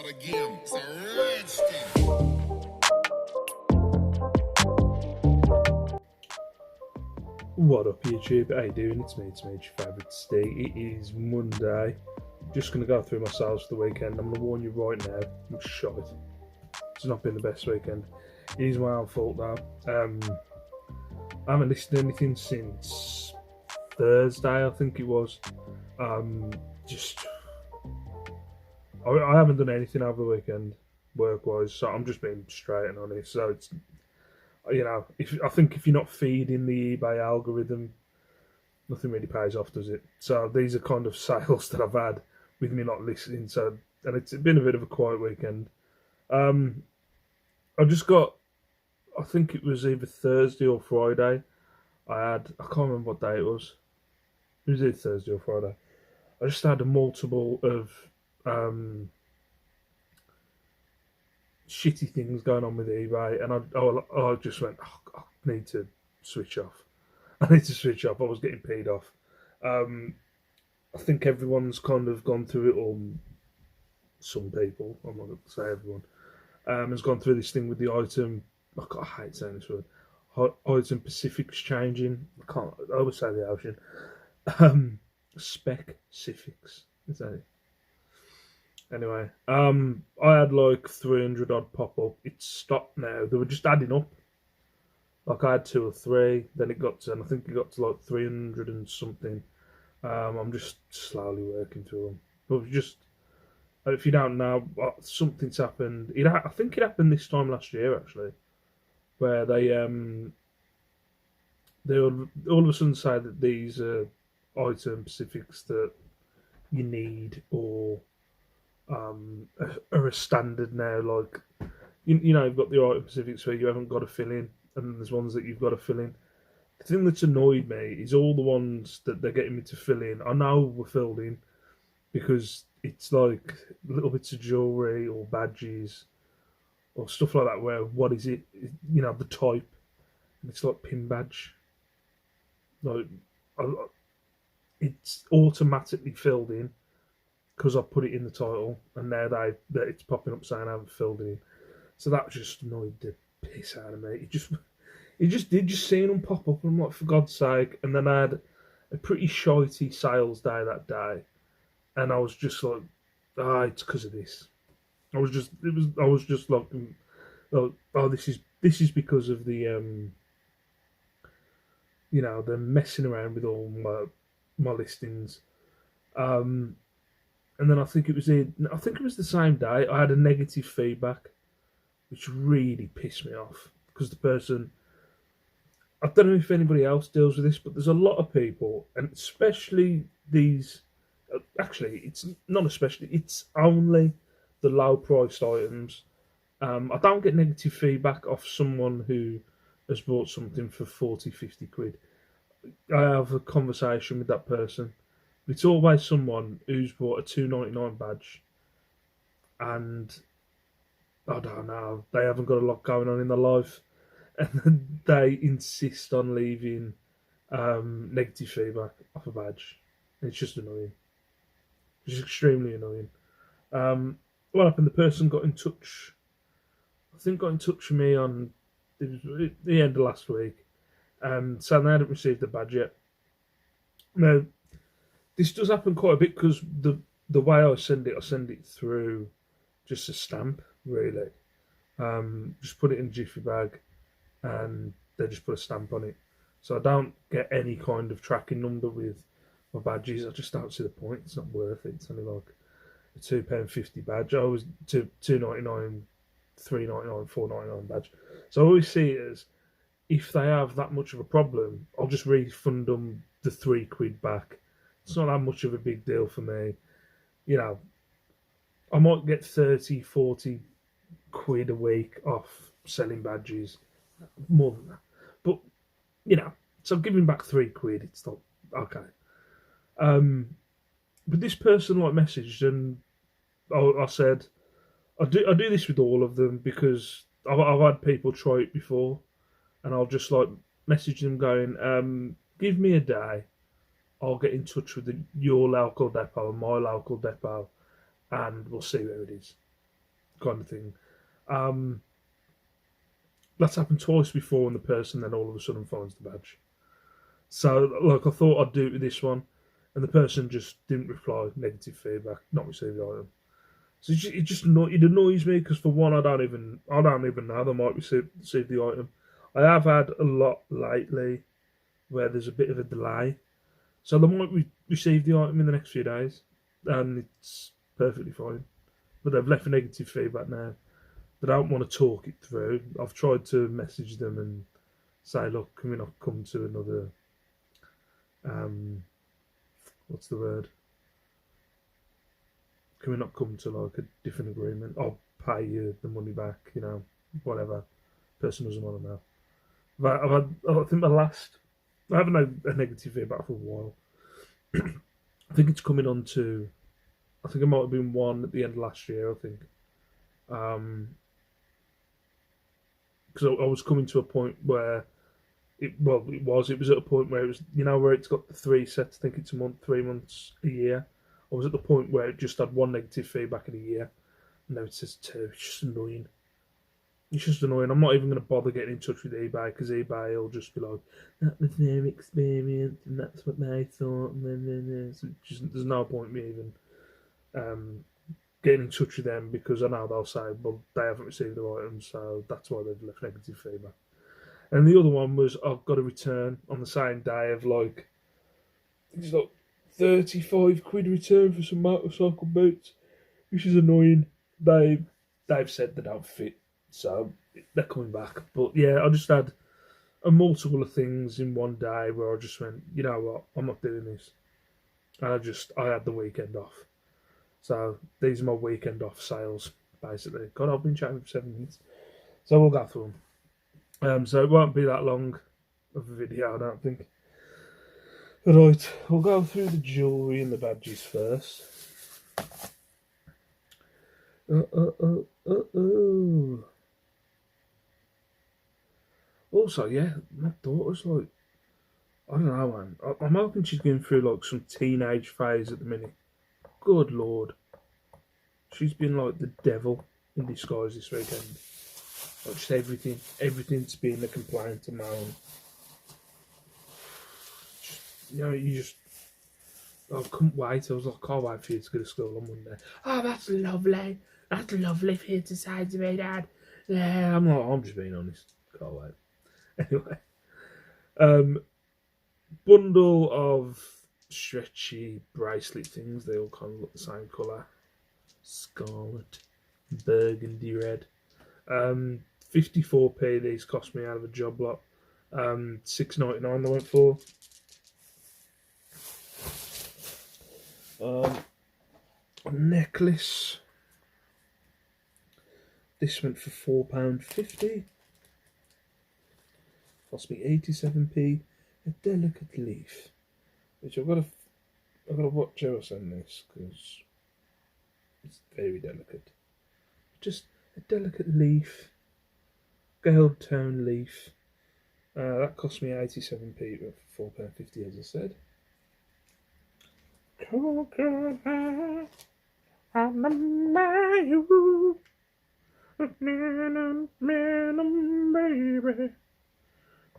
again. It's a redskin. What up YouTube, how you doing? It's me, your favourite Steve. It is Monday. Just going to go through my sales for the weekend. I'm going to warn you right now, I'm shite. It's not been the best weekend. It is my own fault though. I haven't listened to anything since Thursday, I think it was. I haven't done anything over the weekend, work-wise, so I'm just being straight and honest. So it's, I think if you're not feeding the eBay algorithm, nothing really pays off, does it? So these are kind of sales that I've had with me not listening. So, and it's been a bit of a quiet weekend. I just got, I think it was either Thursday or Friday. I can't remember what day it was. It was either Thursday or Friday. I just had a multiple of shitty things going on with eBay, and I just went, I need to switch off. I need to switch off. I was getting paid off. I think everyone's kind of gone through it, or some people, I'm not going to say everyone, has gone through this thing with the item. I hate saying this word. Item Pacific's changing. I always say the ocean. Specifics. Is that it? Anyway, I had like 300 odd pop up. It's stopped now. They were just adding up. Like I had 2 or 3, then it got to, and I think it got to like 300 and something. I'm just slowly working through them. But just, if you don't know, something's happened. I think it happened this time last year actually, where they all of a sudden say that these are item specifics that you need or are a standard now. Like you've got the item specifics where you haven't got to fill in, and there's ones that you've got to fill in. The thing that's annoyed me is all the ones that they're getting me to fill in, I know were filled in because it's like little bits of jewellery or badges or stuff like that where what is it? The type. And it's like pin badge. Like, it's automatically filled in because I put it in the title, and now that it's popping up saying I haven't filled it in. So that just annoyed the piss out of me. It just did, just seeing them pop up, and I'm like, for God's sake. And then I had a pretty shitey sales day that day, and I was just like, it's because of this. I was just like, oh, this is because of the they're messing around with all my listings. And then I think it was the same day I had a negative feedback, which really pissed me off because the person, I don't know if anybody else deals with this, but there's a lot of people, and especially these. Actually, it's not especially. It's only the low-priced items. I don't get negative feedback off someone who has bought something for 40, 50 quid. I have a conversation with that person. It's always someone who's bought a $2.99 badge, and I don't know, they haven't got a lot going on in their life, and they insist on leaving negative feedback off a badge. It's just annoying. It's just extremely annoying. What happened? The person got in touch. I think got in touch with me on the end of last week, and saying they hadn't received the badge yet. Now, this does happen quite a bit because the way I send it through just a stamp, really. Just put it in a jiffy bag, and they just put a stamp on it. So I don't get any kind of tracking number with my badges. I just don't see the point. It's not worth it. It's only like a £2.50 badge. I always £2.99, £3.99, £4.99 badge. So I always see it as, if they have that much of a problem, I'll just refund them the £3 back. It's not that much of a big deal for me. I might get 30, 40 quid a week off selling badges, more than that. But, so giving back £3, it's not, okay. But this person messaged, and I said, I do this with all of them because I've had people try it before, and I'll just message them going, give me a day, I'll get in touch with your local depot and my local depot, and we'll see where it is. kind of thing. That's happened twice before, and the person then all of a sudden finds the badge. So, like, I thought I'd do it with this one, and the person just didn't reply. Negative feedback, not received the item. So it annoys me because for one, I don't even know they might receive the item. I have had a lot lately where there's a bit of a delay, so they might receive the item in the next few days, and it's perfectly fine. But they've left a negative feedback now. They don't want to talk it through. I've tried to message them and say, look, can we not come to another, what's the word? Can we not come to like a different agreement? I'll pay you the money back, whatever. Person doesn't want to know. But I think I haven't had a negative feedback for a while. I think it's coming on to, I think it might have been one at the end of last year, I think. Because I was coming to a point where it was at a point where it was, where it's got the 3 sets. I think it's a month, 3 months, a year. I was at the point where it just had 1 negative feedback in a year, and now it says 2. It's just annoying. It's just annoying. I'm not even going to bother getting in touch with eBay because eBay will just be like, that was their experience and that's what they thought. And so there's no point me even getting in touch with them because I know they'll say, well, they haven't received the items, so that's why they've left negative feedback. And the other one was I've got a return on the same day of like, I think it's like 35 quid return for some motorcycle boots, which is annoying. They've said they don't fit, so they're coming back. But yeah, I just had a multiple of things in one day where I just went, you know what, I'm not doing this. And I had the weekend off. So these are my weekend off sales, basically. God, I've been chatting for 7 minutes. So we'll go through them. So it won't be that long of a video, I don't think. Right, we'll go through the jewellery and the badges first. Also, yeah, my daughter's like, I don't know, man. I'm hoping she's going through like some teenage phase at the minute. Good Lord. She's been like the devil in disguise this weekend. Like just everything's been a complaint to moan. I couldn't wait. I was like, can't wait for you to go to school on Monday. Oh, that's lovely. That's lovely for you to say to me, Dad. Yeah, I'm just being honest. Can't wait. Anyway, bundle of stretchy bracelet things. They all kind of look the same colour. Scarlet, burgundy red. 54p these cost me out of a job lot. $6.99 they went for. A necklace. This went for £4.50. Cost me 87p. A delicate leaf, which I've got to watch how I send this because it's very delicate. Just a delicate leaf, gold tone leaf. That cost me 87p for £4.50, as I said. Baby,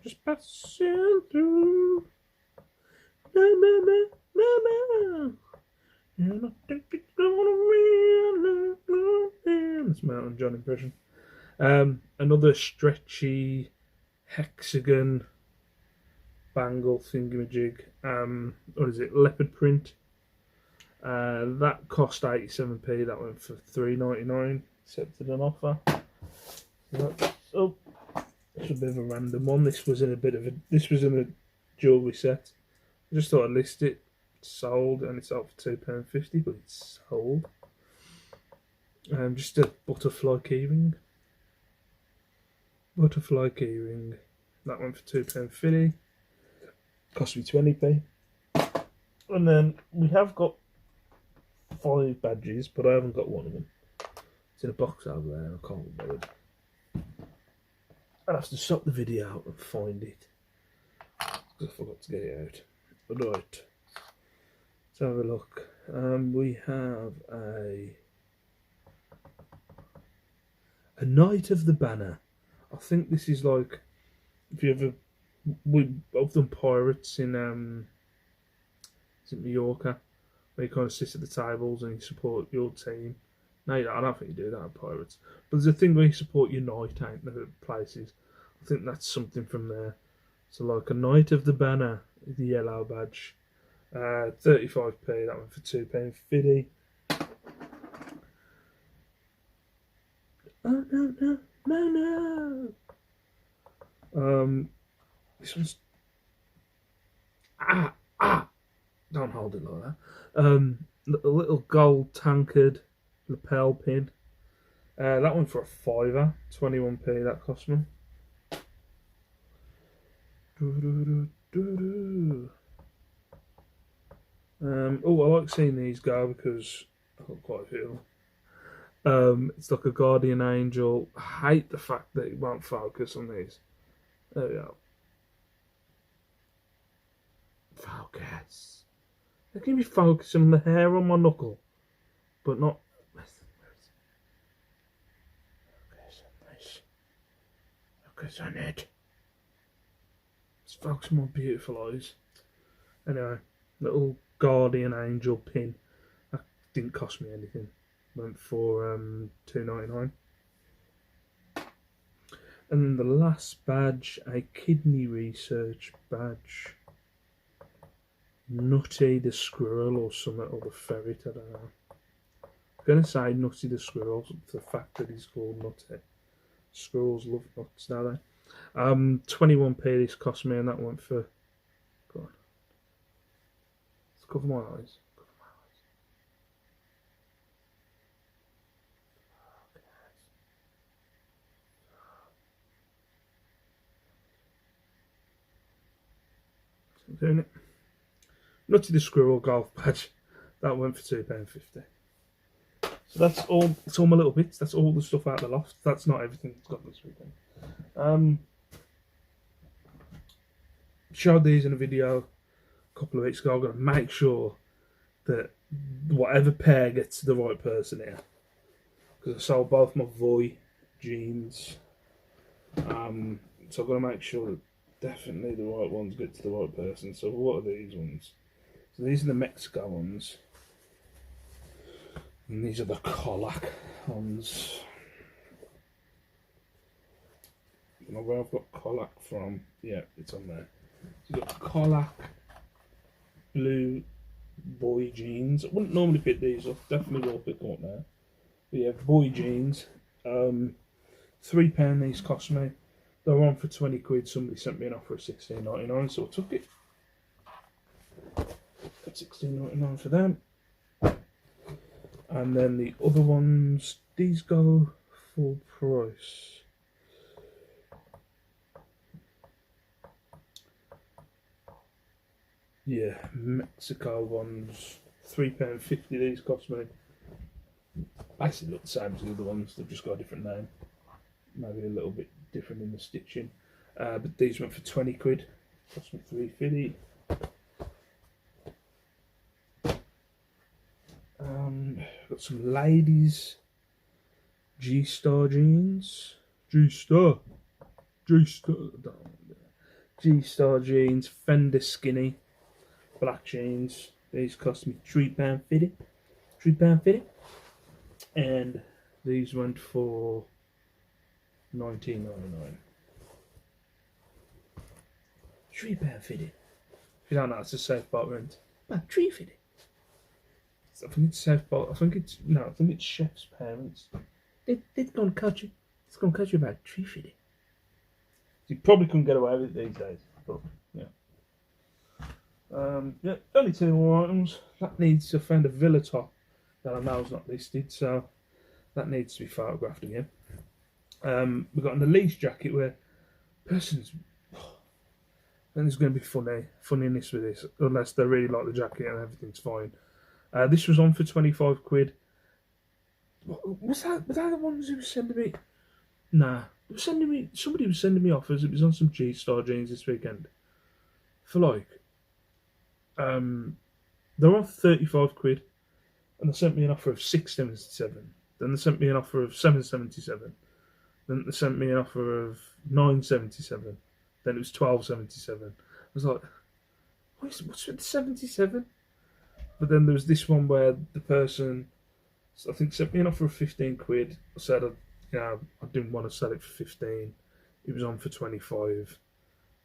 just passing through. And I think it's gonna rain. That's my Elton John impression. Another stretchy hexagon bangle thingamajig. What is it? Leopard print. That cost 87p. That went for $3.99. Accepted an offer. It's a bit of a random one. This was in a jewellery set. I just thought I'd list it. It's sold, and it's up for £2.50, but it's sold. Just a butterfly keyring. That went for £2.50. Cost me 20p. And then we have got 5 badges, but I haven't got one of them. It's in a box over there, and I can't be bothered. I'll have to stop the video and find it because I forgot to get it out. But right, let's have a look. We have a A Knight of the Banner. I think this is like, if you ever, I've done pirates in is it Mallorca, where you kind of sit at the tables and you support your team. No, I don't think you do that at pirates. But there's a thing where you support your knight, ain't there, at places. I think that's something from there. So like a Knight of the Banner, the yellow badge. 35p, that one for £2.50. Oh no, no, no, no. This one's don't hold it like that. A little gold tankard lapel pin. That one for a fiver, 21p that cost me. I like seeing these go because I've got quite a few. It's like a guardian angel. I hate the fact that it won't focus on these. There we go. Focus. They can be focusing on the hair on my knuckle, but not. Focus on it. Let's focus on my beautiful eyes. Anyway, little guardian angel pin. That didn't cost me anything. Went for $2.99. And then the last badge, a kidney research badge. Nutty the squirrel or something, or the ferret, I don't know. I'm going to say Nutty the squirrel for the fact that he's called Nutty. Squirrels love nuts, don't they? 21p this cost me, and that went for. Go on. Let's cover my eyes. I'm doing it. Nutty the squirrel golf badge. That went for £2.50. So that's all. It's all my little bits. That's all the stuff out of the loft. That's not everything that's got this weekend. Showed these in a video a couple of weeks ago. I've got to make sure that whatever pair gets to the right person here. Because I sold both my Voy jeans. So I've got to make sure that definitely the right ones get to the right person. So what are these ones? So these are the Mexico ones. And these are the Colac ones. You know where I've got Colac from? Yeah, it's on there. So you've got Colac blue boy jeans. I wouldn't normally pick these up. Definitely will pick them up now. But yeah, boy jeans. £3 these cost me. They were on for 20 quid. Somebody sent me an offer of $16.99, so I took it. Got $16.99 for them. And then the other ones, these go full price. Yeah, Mexico ones, £3.50 these cost me. Basically look the same as the other ones, they've just got a different name. Maybe a little bit different in the stitching. But these went for 20 quid, cost me £3.50. Got some ladies G-Star jeans. G-Star jeans, Fender skinny, black jeans. These cost me £3.50. And these went for £19.99. £3.50. If you don't know, it's a safe boat rent. About £3.50. I think it's safe boat. I think it's Chef's parents. It's gonna cut you. It's gonna cut you about £3.50. You probably couldn't get away with it these days. But yeah. Yeah, only two more items. That needs to find a villa top that I know is not listed, so that needs to be photographed again. We've got an Elise jacket where person's. I think there's going to be funniness with this, unless they really like the jacket and everything's fine. This was on for 25 quid. Was that the ones who were sending me? Nah, somebody was sending me offers. It was on some G-Star jeans this weekend. For like, they're on 35 quid, and they sent me an offer of £6.77. Then they sent me an offer of £7.77. Then they sent me an offer of 977. Then it was 1277. I was like, what's with the 77? But then there was this one where the person, I think, sent me an offer of 15 quid. I said, I didn't want to sell it for 15. It was on for 25.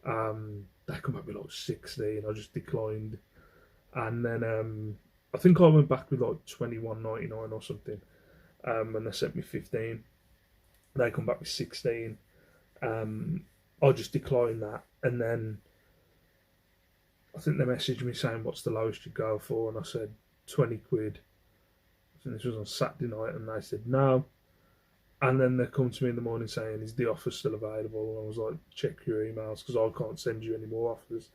They come back with like 60, and I just declined. And then I think I went back with like 21.99 or something. And they sent me 15. They come back with 16. I just declined that, and then I think they messaged me saying, "What's the lowest you go for?" And I said 20 quid. And this was on Saturday night, and they said no. And then they come to me in the morning saying, "Is the offer still available?" And I was like, "Check your emails, because I can't send you any more offers.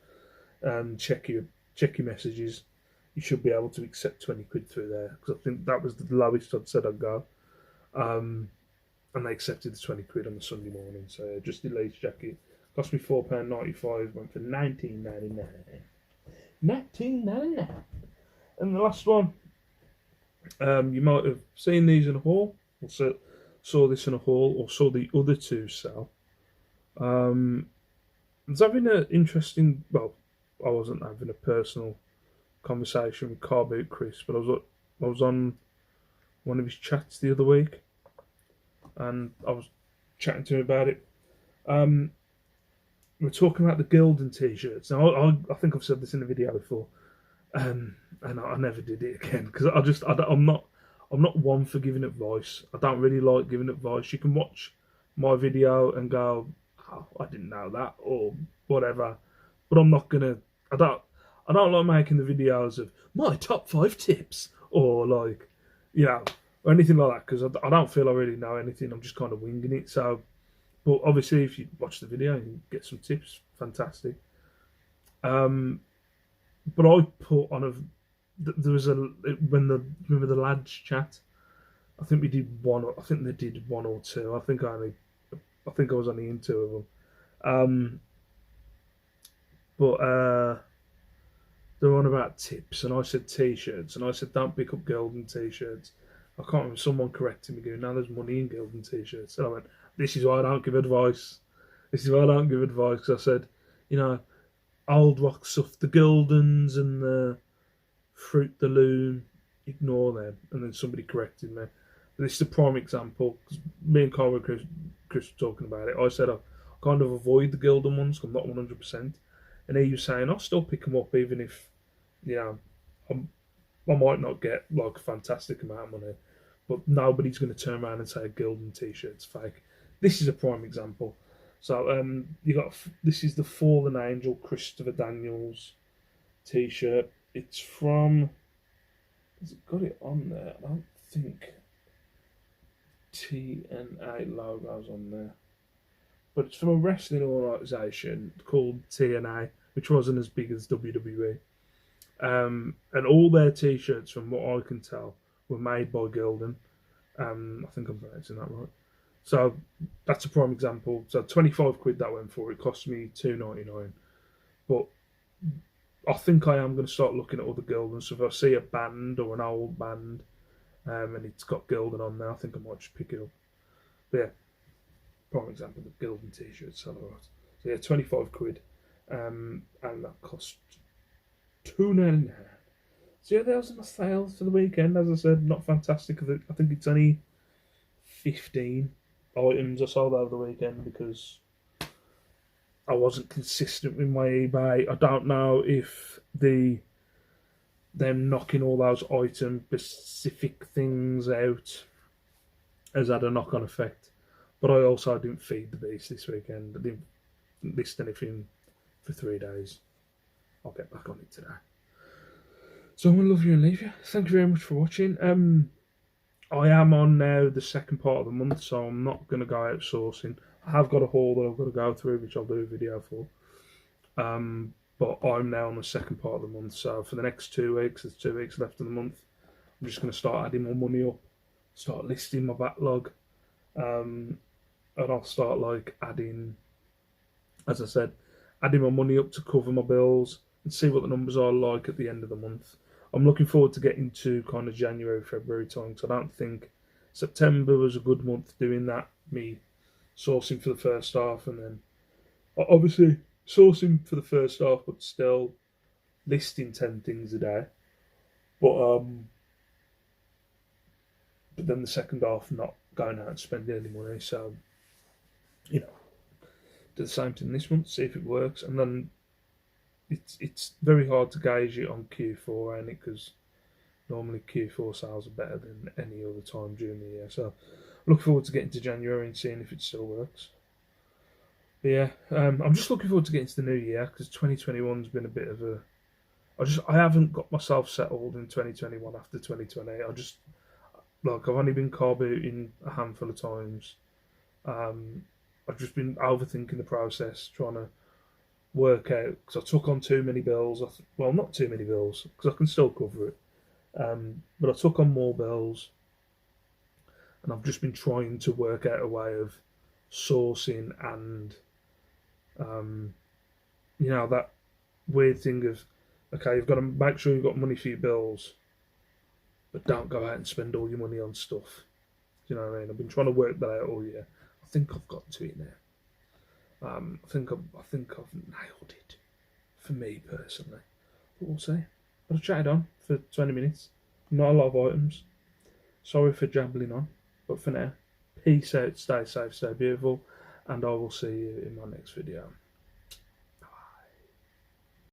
Check your messages. You should be able to accept 20 quid through there," because I think that was the lowest I'd said I'd go. And they accepted the 20 quid on the Sunday morning. So just the latest jacket. Cost me £4.95, went for £19.99. £19.99. And the last one, you might have seen these in a haul, or saw this in a haul, or saw the other two sell. I was having an interesting, well, I wasn't having a personal conversation with Car Boot Chris, but I was on one of his chats the other week, and I was chatting to him about it. We're talking about the Gildan t-shirts. Now, I think I've said this in a video before, and I never did it again, because I'm not one for giving advice. I don't really like giving advice. You can watch my video and go, "Oh, I didn't know that," or whatever, but I'm not gonna. I don't like making the videos of my top 5 tips, or like, or anything like that, because I don't feel I really know anything. I'm just kind of winging it. So, but obviously, if you watch the video and you get some tips, fantastic. But I put on there was remember the lads chat. I think we did one. I think they did one or two. I think I was only in 2 of them. But they were on about tips, and I said t-shirts, and I said don't pick up Gildan t-shirts. I can't remember, someone corrected me, going, "Now there's money in Gildan t-shirts." And I went, "This is why I don't give advice. This is why I don't give advice." Because I said, old rock stuff, the Gildans and the Fruit the Loom, ignore them. And then somebody corrected me. But this is a prime example, because me and Carl and Chris were talking about it. I said I kind of avoid the Gildan ones, because I'm not 100%. And he was saying, I'll still pick them up, even if, I might not get like a fantastic amount of money, but nobody's going to turn around and say a Gildan t-shirt's fake. This is a prime example. So this is the Fallen Angel Christopher Daniels t-shirt. It's from, has it got it on there? I don't think TNA logo's on there, but it's from a wrestling organisation called TNA, which wasn't as big as WWE. And all their t-shirts, from what I can tell, were made by Gildan. I think I'm pronouncing that right. So that's a prime example. So 25 quid that went for. It cost me £2.99. But I think I am going to start looking at other Gildan. So if I see a band or an old band, and it's got Gildan on there, I think I might just pick it up. But yeah, prime example, the Gildan t-shirts. So yeah, 25 quid. And that cost £2.99. So yeah, those are my sales for the weekend. As I said, not fantastic. I think it's only 15 items I sold over the weekend, because I wasn't consistent with my eBay. I don't know if them knocking all those item specific things out has had a knock-on effect. But I also didn't feed the beast this weekend. I didn't list anything for 3 days. I'll get back on it today. So I'm going to love you and leave you. Thank you very much for watching. I am on now the second part of the month, so I'm not going to go outsourcing. I have got a haul that I've got to go through, which I'll do a video for. But I'm now on the second part of the month, so for the next 2 weeks, there's 2 weeks left of the month, I'm just going to start adding more money up, start listing my backlog, and I'll start like adding, as I said, adding my money up to cover my bills, and see what the numbers are like at the end of the month. I'm looking forward to getting to kind of January, February time, because I don't think September was a good month doing that. Me sourcing for the first half, and then obviously sourcing for the first half, but still listing 10 things a day. But then the second half not going out and spending any money. So you know, do the same thing this month, see if it works, and then it's very hard to gauge it on Q4, ain't it? Because normally Q4 sales are better than any other time during the year. So I look forward to getting to January and seeing if it still works. But yeah, I'm just looking forward to getting to the new year because 2021's been a bit of a. I haven't got myself settled in 2021 after 2020. I've only been car booting a handful of times. I've just been overthinking the process, trying to work out because I took on too many bills. Well, not too many bills because I can still cover it. But I took on more bills, and I've just been trying to work out a way of sourcing and, that weird thing of, okay, you've got to make sure you've got money for your bills, but don't go out and spend all your money on stuff. Do you know what I mean? I've been trying to work that out all year. I think I've got to it now. I think I've nailed it for me personally. But we'll see. I've chatted on for 20 minutes. Not a lot of items. Sorry for jabbling on. But for now, peace out, stay safe, stay beautiful, and I will see you in my next video.